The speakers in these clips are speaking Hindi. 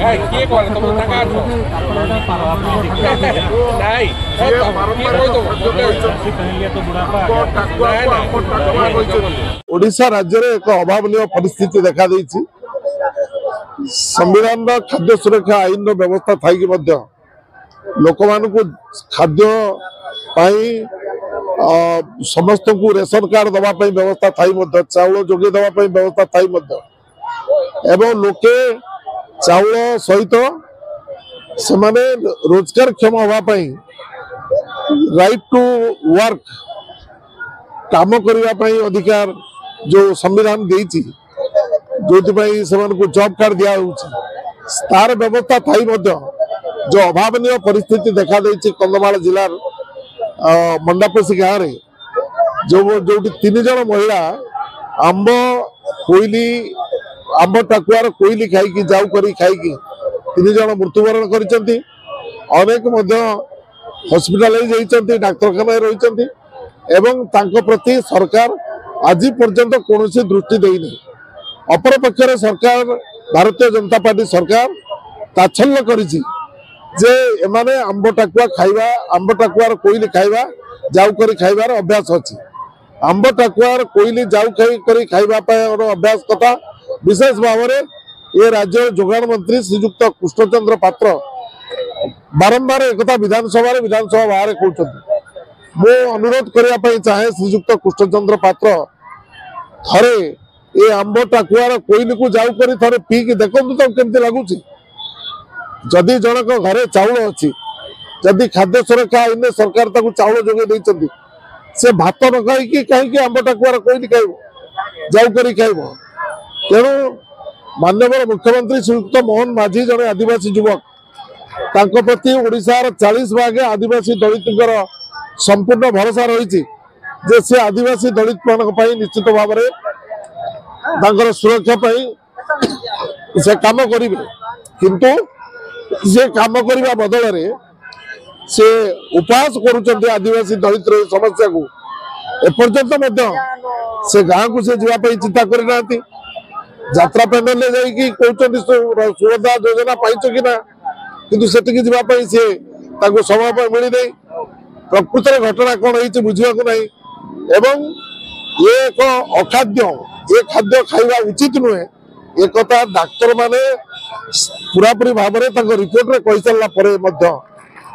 କିଏ କଲେ ତମେ ତାକା ଅଛ ନାଇଁ ओडिशा राज्य में एक अभावनीय परिस्थिति देखा देइछि। संविधान खाद्य सुरक्षा आईन व्यवस्था थी लोक मान खाद्य समस्त को रेशन कार्ड दवाई व्यवस्था थी चाउल जोगे दवाई व्यवस्था थी एवं लोके चाउल सहित से रोजगार क्षम हाँपाई राइट टू वर्क काम करने अधिकार जो संविधान देती जो जॉब कार्ड दिया तार व्यवस्था थी जो अभावनीय परिस्थिति देखा देती कंधमाल जिलार मंडापसी गाँव में जो तीन जन महिला आंब कोईली आंब टाकुआर कोईली खाई जाऊ करी खाई तीन जन मृत्युवरण करछंती अनेक हॉस्पिटलाइज होती डाक्तरखाना रही एवं तांको प्रति सरकार आज पर्यंत कौन दृष्टि देनी अपर पक्षर सरकार भारतीय जनता पार्टी सरकार ताच्छल्य करिछि जे एमाने आंब टाकुआ खाइबा आंब टाकुआर कोईली खाइबा जाऊ करी खाइबार अभ्यास अछि आंब टाकुआर कोईली जाऊ करी खाइबा अभ्यास कथा विशेष भाव में ये राज्य जोगाण मंत्री श्रीयुक्त कृष्णचंद्र पात्र बारंबार एक विधानसभा बाहर कहते मो अनुरोध करने चाहे श्रीयुक्त कृष्णचंद्र पात्र थरे ये आंब टाकुआर कोईली को जाऊ करी थरे पी की देखो तो केमती लगुच जदि जनक घरे चाउल अच्छी जदि खाद्य सुरक्षा आईन सरकार ताकू चाउल जोगे देइछंती से भात न खाई कहीं आंब टाकुआर कोईली खाइब जाऊ करी खाइब तेणु माननीय मुख्यमंत्री श्रीयुक्त मोहन माझी जड़े आदिवासी युवक तांको प्रति ओडिशार 40 भाग आदिवासी दलित संपूर्ण भरोसा रही से आदिवासी दलित मान निश्चित भाव में सुरक्षा से काम करेंगे किंतु से काम करने बदल से उपहास करुँच आदिवासी दलित समस्या को एपर्यंत से गाँव को से जावाई चिंता करना यात्रा पैनल कहते सुरक्षा योजना पाइछ कि ना किंतु सेटिकी जावाई सी समय मिली नहीं प्रकृत घटना कौन है बुझा नहीं एवं ये एक अखाद्य ये खाद्य खाइबा उचित नुहे एक डाक्तर माने पूरापूरी भाव में रिपोर्ट रे कही सारा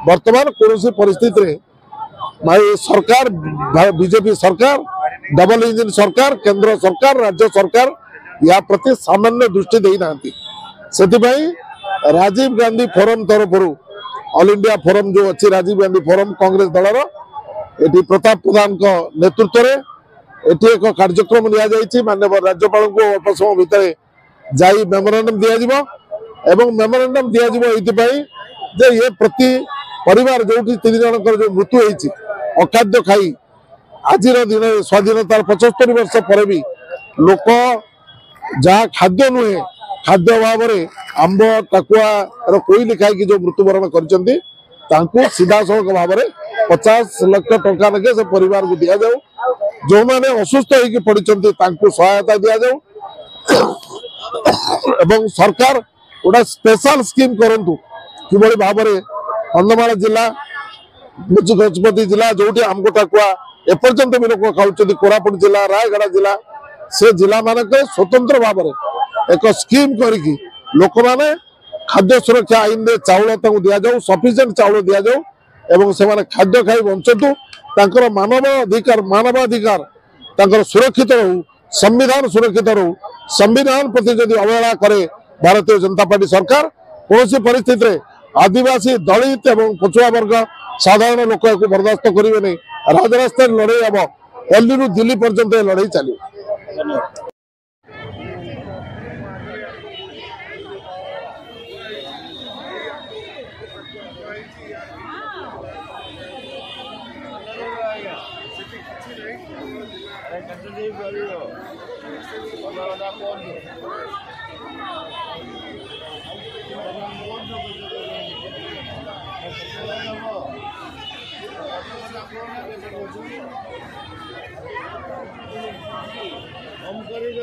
वर्तमान कौन परिस्थिति सरकार बीजेपी सरकार डबल इंजिन सरकार केंद्र सरकार राज्य सरकार या प्रति सामान्य दृष्टि देना से राजीव गांधी फोरम तरफ ऑल इंडिया फोरम जो अच्छी राजीव गांधी फोरम कांग्रेस दलर ये प्रताप प्रधान नेतृत्व में ये एक कार्यक्रम नि माननीय राज्यपाल को अल्प समय भितर जाई मेमोरेंडम दिया मेमोरेंडम दिया ये प्रति परिवार जो तीन जन जो मृत्यु होती अखाद्य खाई आज दिन स्वाधीनतार 75 वर्ष पर भी लोक जहाँ खाद्य नुहे खाद्य अभाव में आंब टाकुआ कोईली खाई जो मृत्युवरण कर सीधा सड़क भाव में 50 लाख टंका लगे से परिवार को दि जाऊ जो मैंने असुस्थ होगी पड़ी सहायता दि जाऊ एवं सरकार गोटा स्पेशल स्कीम करंतु कि भाव में कंधमाल जिला गजपति जिला जो आंब टाकुआ एपर्यंत भी लोक खाऊँ कोरापुट जिला रायगढ़ जिला से जिला मानक स्वतंत्र भाव में एक स्कीम करी लोक माने खाद्य सुरक्षा आईन में चाउल दि जाऊ सफिशिएंट चाउल दि जाऊ एवं से खाद्य खाई बंचतु मानवाधिकार सुरक्षित रहू संविधान सुरक्षित रहू संविधान प्रति जदि अवहेला करे भारतीय जनता पार्टी सरकार कौन परिस्थिति रे आदिवासी दलित एवं पछुआ वर्ग साधारण लोक को बर्दास्त करेंगे नहीं राजरास्ता लड़े हम दिल्ली रु दिल्ली पर्यंत लड़ाई चलो। हम करेंगे